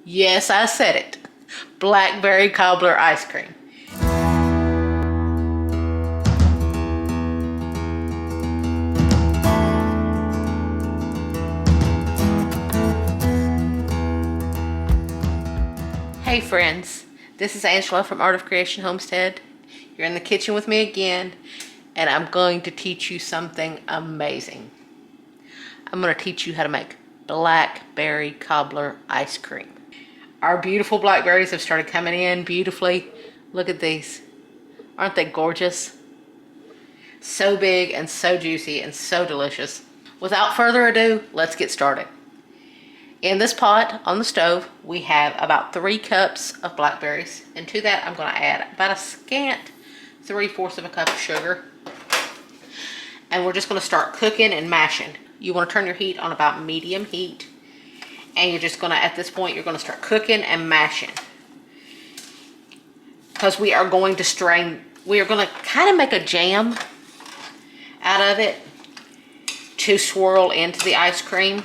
Yes, I said it. Blackberry Cobbler ice cream. Hey friends, this is Angela from Art of Creation Homestead. You're in the kitchen with me again, and I'm going to teach you something amazing. I'm going to teach you how to make Blackberry Cobbler ice cream. Our beautiful blackberries have started coming in beautifully. Look at these. Aren't they gorgeous? So big and so juicy and so delicious. Without further ado, let's get started. In this pot on the stove, we have about 3 cups of blackberries. And to that, I'm going to add about a scant 3/4 of a cup of sugar. And we're just going to start cooking and mashing. You want to turn your heat on about medium heat. And you're just going to, at this point, you're going to start cooking and mashing. Because we are going to strain, we are going to kind of make a jam out of it to swirl into the ice cream.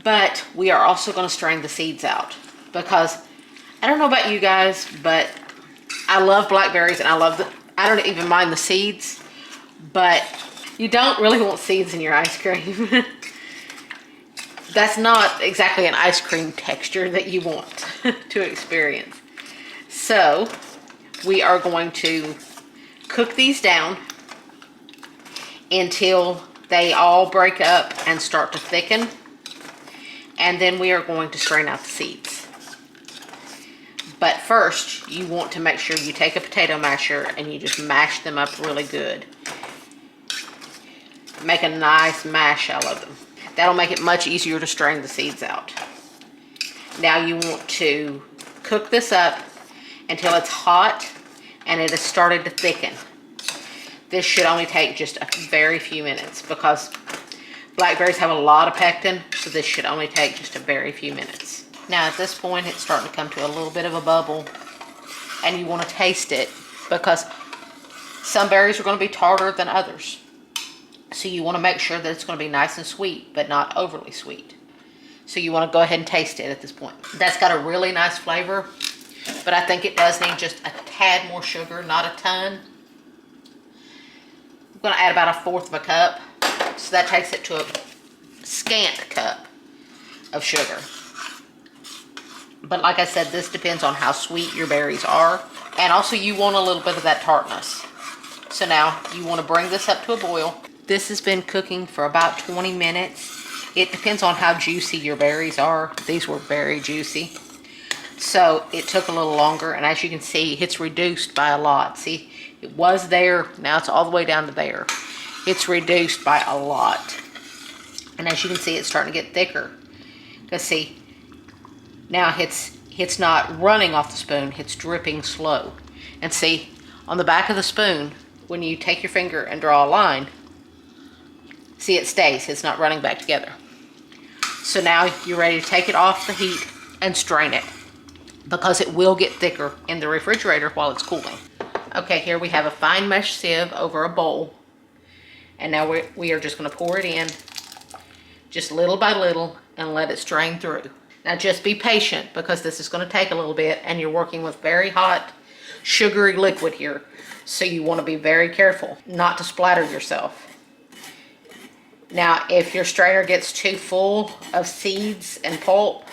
But we are also going to strain the seeds out. Because, I don't know about you guys, but I love blackberries and I don't even mind the seeds. But you don't really want seeds in your ice cream. That's not exactly an ice cream texture that you want to experience. So we are going to cook these down until they all break up and start to thicken. And then we are going to strain out the seeds. But first, you want to make sure you take a potato masher and you just mash them up really good. Make a nice mash out of them. That'll make it much easier to strain the seeds out. Now you want to cook this up until it's hot and it has started to thicken. This should only take just a very few minutes because blackberries have a lot of pectin, so this should only take just a very few minutes. Now at this point, it's starting to come to a little bit of a bubble, and you want to taste it because some berries are going to be tartar than others. So you want to make sure that it's going to be nice and sweet, but not overly sweet. So you want to go ahead and taste it at this point. That's got a really nice flavor, but I think it does need just a tad more sugar, not a ton. I'm going to add about 1/4 of a cup. So that takes it to a scant cup of sugar. But like I said, this depends on how sweet your berries are. And also you want a little bit of that tartness. So now you want to bring this up to a boil. This has been cooking for about 20 minutes. It depends on how juicy your berries are. These were very juicy. So it took a little longer, and as you can see, it's reduced by a lot. See, it was there, now it's all the way down to there. It's reduced by a lot. And as you can see, it's starting to get thicker. Because see, now it's not running off the spoon, it's dripping slow. And see, on the back of the spoon, when you take your finger and draw a line, see, it stays. It's not running back together. So now you're ready to take it off the heat and strain it, because it will get thicker in the refrigerator while it's cooling. Okay, here we have a fine mesh sieve over a bowl. And now we are just going to pour it in just little by little and let it strain through. Now just be patient because this is going to take a little bit, and you're working with very hot, sugary liquid here. So you want to be very careful not to splatter yourself. Now, if your strainer gets too full of seeds and pulp,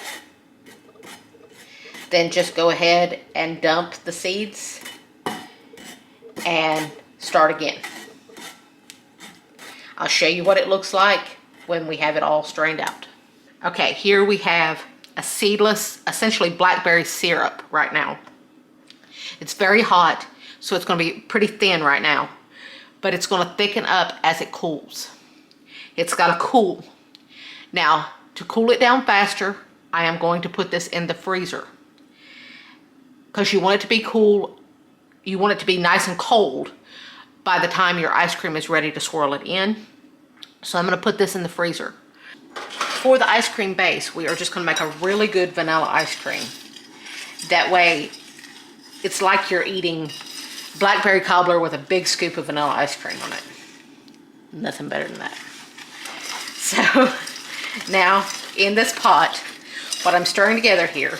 then just go ahead and dump the seeds and start again. I'll show you what it looks like when we have it all strained out. Okay, here we have a seedless, essentially blackberry syrup right now. It's very hot, so it's going to be pretty thin right now, but it's going to thicken up as it cools. It's got to cool. Now, to cool it down faster, I am going to put this in the freezer. Because you want it to be cool, you want it to be nice and cold by the time your ice cream is ready to swirl it in. So I'm going to put this in the freezer. For the ice cream base, we are just going to make a really good vanilla ice cream. That way, it's like you're eating Blackberry Cobbler with a big scoop of vanilla ice cream on it. Nothing better than that. So now in this pot, what I'm stirring together here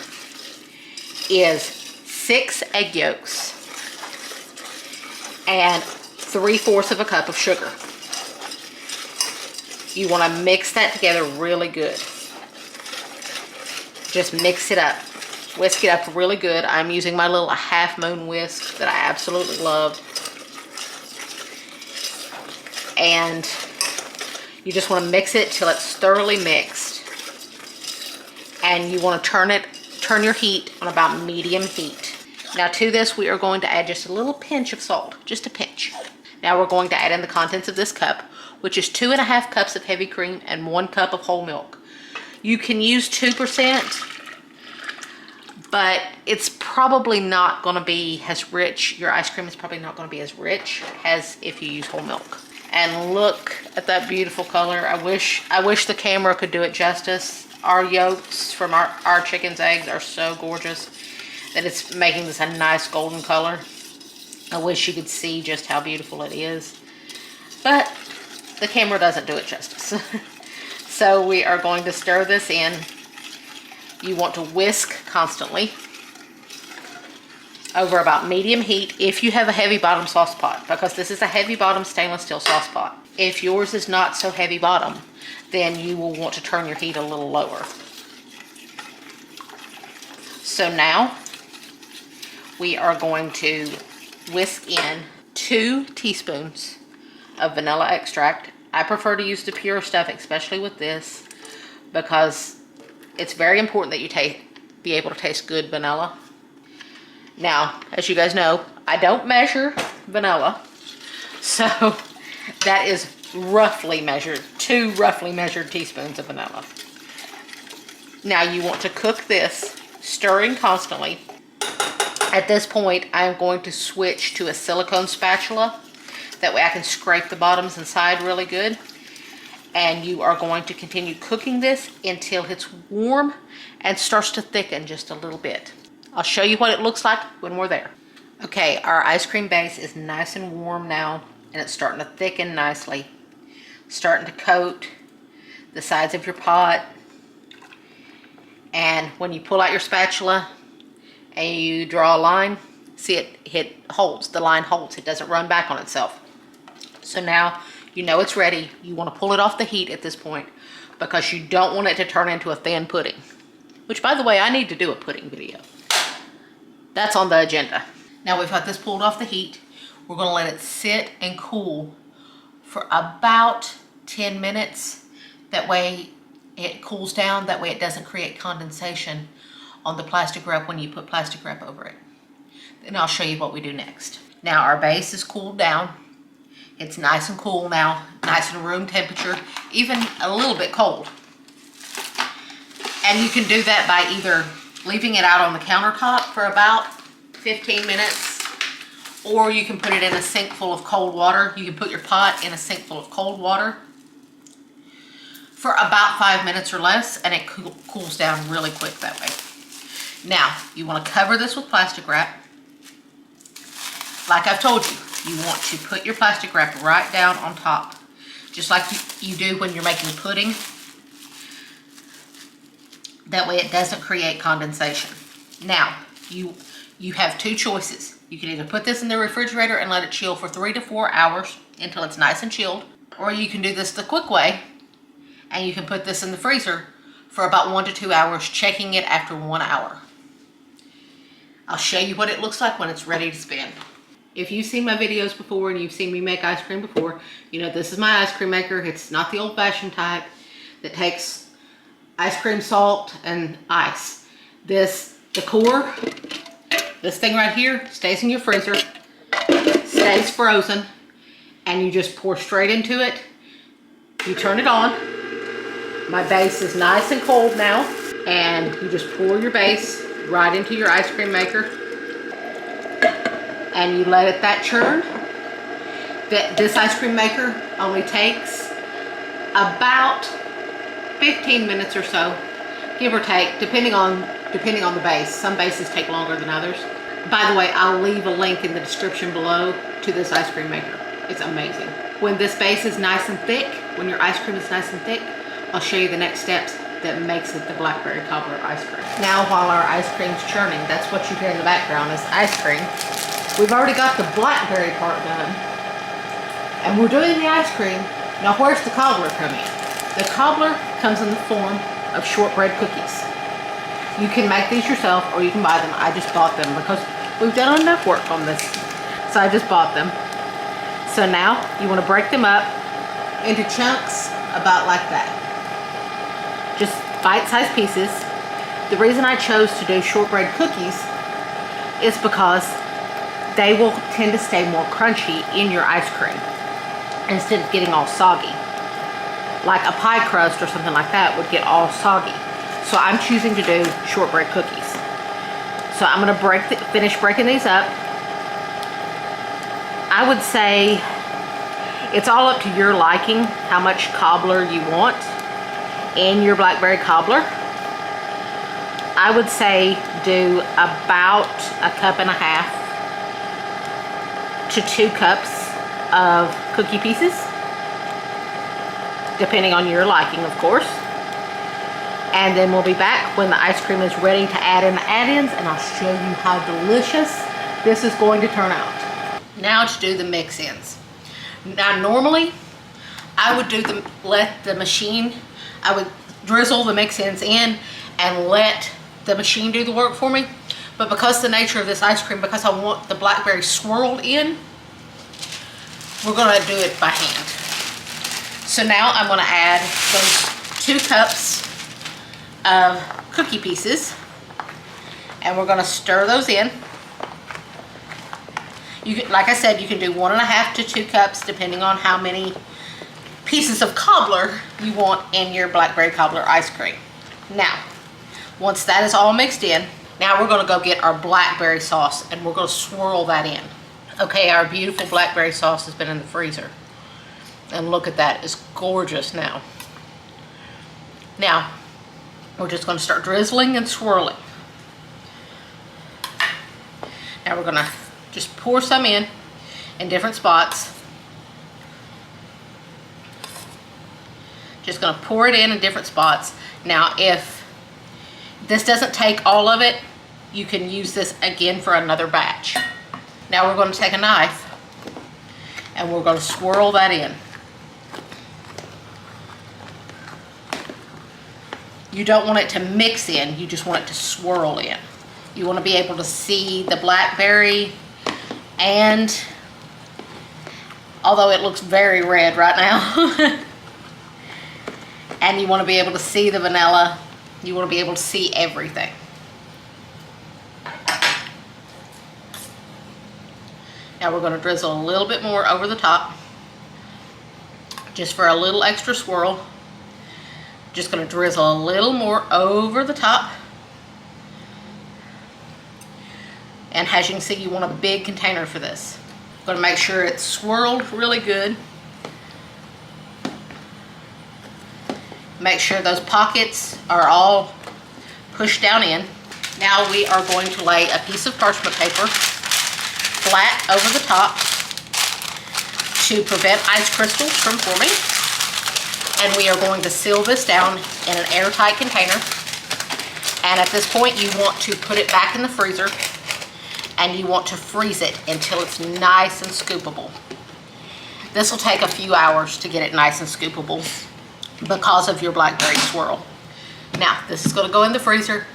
is 6 egg yolks and 3/4 of a cup of sugar. You want to mix that together really good. Just mix it up. Whisk it up really good. I'm using my little half moon whisk that I absolutely love. And you just want to mix it till it's thoroughly mixed. And you want to turn your heat on about medium heat. Now to this, we are going to add just a little pinch of salt, just a pinch. Now we're going to add in the contents of this cup, which is 2.5 cups of heavy cream and 1 cup of whole milk. You can use 2%, but it's probably not going to be as rich. Your ice cream is probably not going to be as rich as if you use whole milk. And look at that beautiful color. I wish the camera could do it justice. Our yolks from our chicken's eggs are so gorgeous that it's making this a nice golden color. I wish you could see just how beautiful it is, but the camera doesn't do it justice. So we are going to stir this in. You want to whisk constantly over about medium heat if you have a heavy bottom sauce pot, because this is a heavy bottom stainless steel sauce pot. If yours is not so heavy bottom, then you will want to turn your heat a little lower. So now we are going to whisk in 2 teaspoons of vanilla extract. I prefer to use the pure stuff, especially with this, because it's very important that you be able to taste good vanilla. Now, as you guys know, I don't measure vanilla, so that is roughly measured, 2 roughly measured teaspoons of vanilla. Now you want to cook this, stirring constantly. At this point, I'm going to switch to a silicone spatula. That way I can scrape the bottoms and side really good. And you are going to continue cooking this until it's warm and starts to thicken just a little bit. I'll show you what it looks like when we're there. Okay, our ice cream base is nice and warm now, and it's starting to thicken nicely. Starting to coat the sides of your pot. And when you pull out your spatula and you draw a line, see it holds, the line holds, it doesn't run back on itself. So now you know it's ready. You want to pull it off the heat at this point, because you don't want it to turn into a thin pudding. Which, by the way, I need to do a pudding video. That's on the agenda. Now we've got this pulled off the heat. We're going to let it sit and cool for about 10 minutes. That way it cools down. That way it doesn't create condensation on the plastic wrap when you put plastic wrap over it. Then I'll show you what we do next. Now our base is cooled down. It's nice and cool now, nice and room temperature, even a little bit cold. And you can do that by either leaving it out on the countertop for about 15 minutes, or you can put it in a sink full of cold water. You can put your pot in a sink full of cold water for about 5 minutes or less, and it cools down really quick that way. Now, you want to cover this with plastic wrap. Like I've told you, you want to put your plastic wrap right down on top, just like you do when you're making pudding. That way it doesn't create condensation. Now, you have 2 choices. You can either put this in the refrigerator and let it chill for 3 to 4 hours until it's nice and chilled, or you can do this the quick way, and you can put this in the freezer for about 1 to 2 hours, checking it after 1 hour. I'll show you what it looks like when it's ready to spin. If you've seen my videos before and you've seen me make ice cream before, you know this is my ice cream maker. It's not the old-fashioned type that takes ice cream, salt, and ice. The core, this thing right here, stays in your freezer, stays frozen, and you just pour straight into it. You turn it on. My base is nice and cold now, and you just pour your base right into your ice cream maker, and you let that churn. This ice cream maker only takes about 15 minutes or so, give or take, depending on the base. Some bases take longer than others. By the way, I'll leave a link in the description below to this ice cream maker. It's amazing. When this base is nice and thick, when your ice cream is nice and thick, I'll show you the next steps that makes it the Blackberry Cobbler ice cream. Now while our ice cream's churning, that's what you hear in the background is ice cream. We've already got the blackberry part done. And we're doing the ice cream. Now where's the cobbler come in? The cobbler comes in the form of shortbread cookies. You can make these yourself or you can buy them. I just bought them because we've done enough work on this. So I just bought them. So now you want to break them up into chunks about like that. Just bite-sized pieces. The reason I chose to do shortbread cookies is because they will tend to stay more crunchy in your ice cream instead of getting all soggy. Like a pie crust or something like that would get all soggy. So I'm choosing to do shortbread cookies. So I'm gonna finish breaking these up. I would say it's all up to your liking how much cobbler you want in your Blackberry Cobbler. I would say do about 1.5 cups to 2 cups of cookie pieces, depending on your liking, of course. And then we'll be back when the ice cream is ready to add in the add-ins, and I'll show you how delicious this is going to turn out. Now to do the mix-ins. Now normally I would let the machine, I would drizzle the mix-ins in and let the machine do the work for me. But because the nature of this ice cream, because I want the blackberry swirled in, we're gonna do it by hand. So now I'm gonna add those 2 cups of cookie pieces, and we're gonna stir those in. You can, like I said, you can do 1.5 to 2 cups depending on how many pieces of cobbler you want in your Blackberry Cobbler ice cream. Now, once that is all mixed in, now we're gonna go get our blackberry sauce and we're gonna swirl that in. Okay, our beautiful blackberry sauce has been in the freezer. And look at that, it's gorgeous now. Now, we're just gonna start drizzling and swirling. Now we're gonna just pour some in different spots. Just gonna pour it in different spots. Now, if this doesn't take all of it, you can use this again for another batch. Now we're gonna take a knife and we're gonna swirl that in. You don't want it to mix in, you just want it to swirl in. You want to be able to see the blackberry, and although it looks very red right now, and you want to be able to see the vanilla, you want to be able to see everything. Now we're going to drizzle a little bit more over the top, just for a little extra swirl. Just going to drizzle a little more over the top. And as you can see, you want a big container for this. Going to make sure it's swirled really good. Make sure those pockets are all pushed down in. Now we are going to lay a piece of parchment paper flat over the top to prevent ice crystals from forming. And we are going to seal this down in an airtight container. And at this point, you want to put it back in the freezer and you want to freeze it until it's nice and scoopable. This will take a few hours to get it nice and scoopable because of your blackberry swirl. Now, this is going to go in the freezer.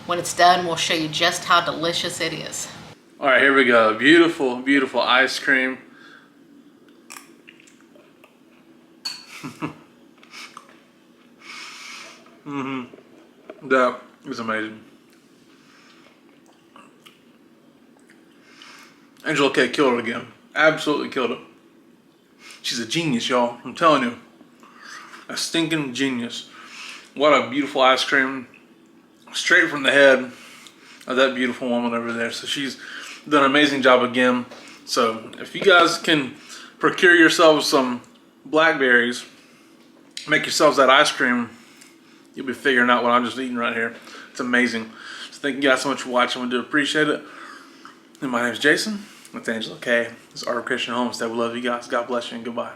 When it's done, we'll show you just how delicious it is. All right, here we go. Beautiful, beautiful ice cream. That is amazing. Angela K killed it again. Absolutely killed it. She's a genius, y'all. I'm telling you. A stinking genius. What a beautiful ice cream. Straight from the head of that beautiful woman over there. So she's done an amazing job again. So if you guys can procure yourselves some blackberries, make yourselves that ice cream, you'll be figuring out what I'm just eating right here. It's amazing. So thank you guys so much for watching. We do appreciate it. And my name is Jason. That's Angela K. This is Art of Christian Homestead. We love you guys. God bless you and goodbye.